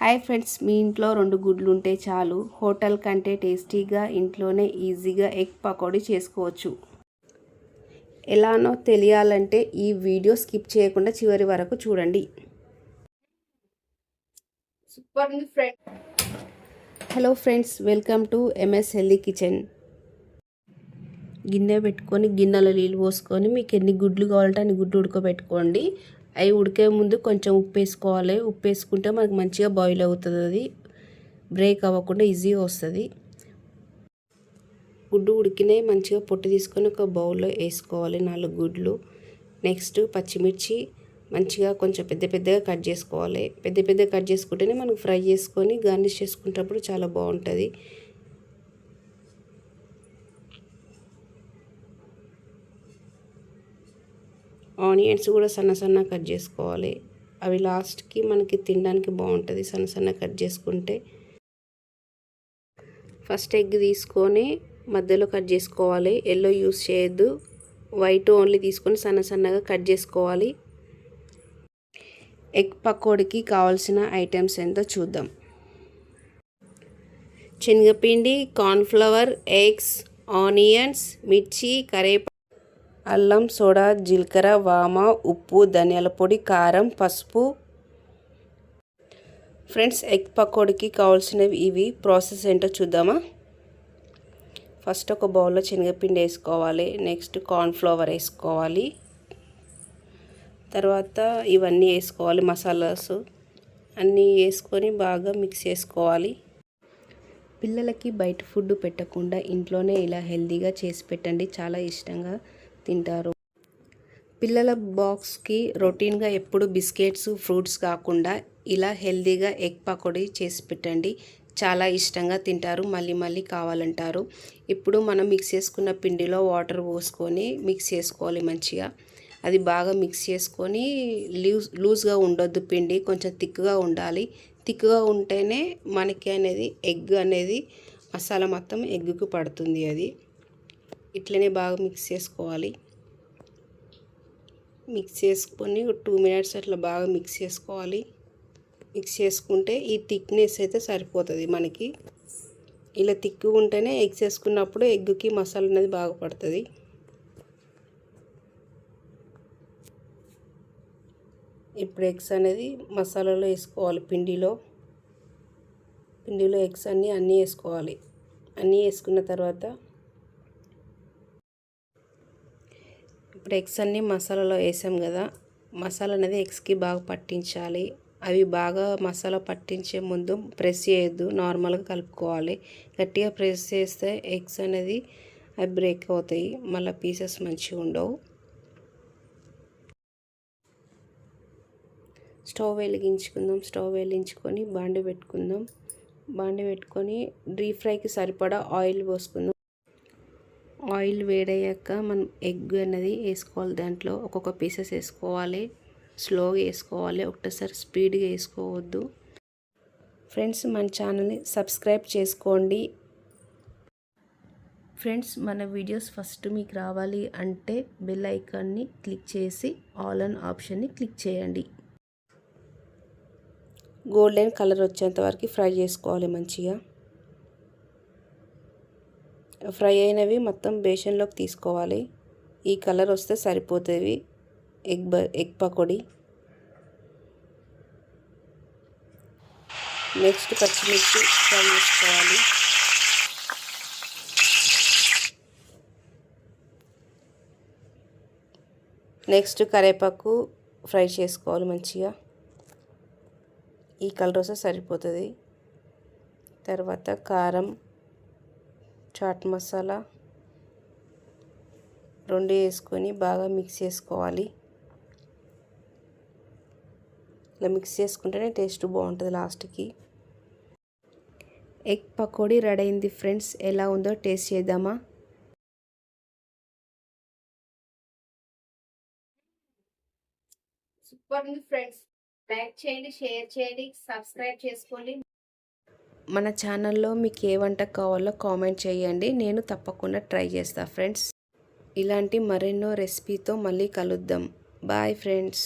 Hi friends, మీ ఇంట్లో 2 గుడ్లు ఉంటే చాలు హోటల్ కంటే టేస్టీగా ఇంట్లోనే ఈజీగా ఎగ్ పకోడీ చేసుకోవచ్చు. ఎలానో తెలియాలంటే ఈ వీడియో స్కిప్ చేయకుండా చివరి వరకు చూడండి. సూపర్ ఉంది friends. Hello friends, welcome to MS healthy kitchen. గిన్నె పెట్టుకొని గిన్నెలో నీళ్ళు పోసుకొని మీకు ఎన్ని గుడ్లు కావాలంటే అన్ని గుడ్లు ఉడకబెట్టుకోండి. అవి ఉడికే ముందు కొంచెం ఉప్పు వేసుకోవాలి. ఉప్పు వేసుకుంటే మనకు మంచిగా బాయిల్ అవుతుంది, అది బ్రేక్ అవ్వకుండా ఈజీగా వస్తుంది. గుడ్డు ఉడికినాయి మంచిగా పొట్టు తీసుకొని ఒక బౌల్లో వేసుకోవాలి 4 గుడ్లు. నెక్స్ట్ పచ్చిమిర్చి మంచిగా కొంచెం పెద్దగా కట్ చేసుకోవాలి. పెద్దగా కట్ చేసుకుంటేనే మనకు ఫ్రై చేసుకొని గార్నిష్ చేసుకునేటప్పుడు చాలా బాగుంటుంది. ఆనియన్స్ కూడా సన్న కట్ చేసుకోవాలి. అవి లాస్ట్కి మనకి తినడానికి బాగుంటుంది సన్న కట్ చేసుకుంటే. ఫస్ట్ ఎగ్ తీసుకొని మధ్యలో కట్ చేసుకోవాలి. ఎల్లో యూస్ చేయొద్దు, వైట్ ఓన్లీ తీసుకొని సన్నగా కట్ చేసుకోవాలి. ఎగ్ పకోడీకి కావాల్సిన ఐటమ్స్ ఎంతో చూద్దాం. శనగపిండి, కార్న్ఫ్లవర్, ఎగ్స్, ఆనియన్స్, మిర్చి, కరివేపాకు, అల్లం, సోడా, జీలకర్ర, వామ, ఉప్పు, ధనియాల పొడి, కారం, పసుపు. ఫ్రెండ్స్, ఎగ్ పకోడీకి కావాల్సినవి ఇవి. ప్రాసెస్ ఏంటో చూద్దామా. ఫస్ట్ ఒక బౌల్లో శనగపిండి వేసుకోవాలి. నెక్స్ట్ కార్న్ఫ్లవర్ వేసుకోవాలి. తర్వాత ఇవన్నీ వేసుకోవాలి, మసాలాస్ అన్నీ వేసుకొని బాగా మిక్స్ చేసుకోవాలి. పిల్లలకి బయట ఫుడ్ పెట్టకుండా ఇంట్లోనే ఇలా హెల్తీగా చేసి పెట్టండి, చాలా ఇష్టంగా తింటారు. పిల్లల బాక్స్కి రొటీన్గా ఎప్పుడు బిస్కెట్స్, ఫ్రూట్స్ కాకుండా ఇలా హెల్తీగా ఎగ్ పకోడీ చేసి పెట్టండి, చాలా ఇష్టంగా తింటారు, మళ్ళీ కావాలంటారు. ఇప్పుడు మనం మిక్స్ చేసుకున్న పిండిలో వాటర్ పోసుకొని మిక్స్ చేసుకోవాలి మంచిగా. అది బాగా మిక్స్ చేసుకొని లూజ్గా ఉండొద్దు, పిండి కొంచెం థిక్గా ఉండాలి. థిక్గా ఉంటేనే మనకి ఎగ్ అనేది మసాలా మొత్తం ఎగ్గుకు పడుతుంది. అది ఇట్లనే బాగా మిక్స్ చేసుకోవాలి. మిక్స్ చేసుకొని 2 మినిట్స్ అట్లా బాగా మిక్స్ చేసుకోవాలి. మిక్స్ చేసుకుంటే ఈ థిక్నెస్ అయితే సరిపోతుంది మనకి. ఇలా థిక్గా ఉంటేనే ఎగ్స్ వేసుకున్నప్పుడు ఎగ్గుకి మసాలా అనేది బాగా పడుతుంది. ఇప్పుడు ఎగ్స్ అనేది మసాలాలో వేసుకోవాలి. పిండిలో ఎగ్స్ అన్నీ వేసుకోవాలి. అన్నీ వేసుకున్న తర్వాత ఇప్పుడు ఎగ్స్ అన్నీ మసాలాలో వేసాం కదా, మసాలా అనేది ఎగ్స్కి బాగా పట్టించాలి. అవి బాగా మసాలా పట్టించే ముందు ప్రెస్ చేయొద్దు, నార్మల్గా కలుపుకోవాలి. గట్టిగా ప్రెస్ చేస్తే ఎగ్స్ అనేది అవి బ్రేక్ అవుతాయి, మళ్ళీ పీసెస్ మంచిగా ఉండవు. స్టవ్ వెలిగించుకొని బాండి పెట్టుకొని డీప్ ఫ్రైకి సరిపడా ఆయిల్ పోసుకుందాం. ఆయిల్ వేడయ్యాక మనం ఎగ్ అనేది వేసుకోవాలి. దాంట్లో ఒక్కొక్క పీసెస్ వేసుకోవాలి, స్లోగా వేసుకోవాలి, ఒకటేసారి స్పీడ్గా వేసుకోవద్దు. ఫ్రెండ్స్, మన ఛానల్ని సబ్స్క్రైబ్ చేసుకోండి. ఫ్రెండ్స్, మన వీడియోస్ ఫస్ట్ మీకు రావాలి అంటే బెల్ ఐకాన్ని క్లిక్ చేసి ఆల్ అన్ ఆప్షన్ని క్లిక్ చేయండి. గోల్డెన్ కలర్ వచ్చేంత వరకు ఫ్రై చేసుకోవాలి మంచిగా. ఫ్రై అయినవి మొత్తం బేషన్లోకి తీసుకోవాలి. ఈ కలర్ వస్తే సరిపోతుంది ఎగ్ పకోడీ. నెక్స్ట్ పచ్చిమిర్చి ఫ్రై చేసుకోవాలి. నెక్స్ట్ కరివేపాకు ఫ్రై చేసుకోవాలి మంచిగా. ఈ కలర్ వస్తే సరిపోతుంది. తర్వాత కారం, చాట్ మసాలా 2 వేసుకొని బాగా మిక్స్ చేసుకోవాలి. ఇలా మిక్స్ చేసుకుంటేనే టేస్ట్ బాగుంటుంది లాస్ట్కి. ఎగ్ పకోడీ రెడీ అయింది ఫ్రెండ్స్. ఎలా ఉందో టేస్ట్ చేద్దామా. సూపర్ ఉంది ఫ్రెండ్స్. లైక్ చేయండి, షేర్ చేయండి, సబ్స్క్రైబ్ చేసుకోండి. మన ఛానల్లో మీకు ఏ వంట కావాలో కామెంట్ చేయండి, నేను తప్పకుండా ట్రై చేస్తాను ఫ్రెండ్స్. ఇలాంటి మరెన్నో రెసిపీతో మళ్ళీ కలుద్దాం. Bye friends.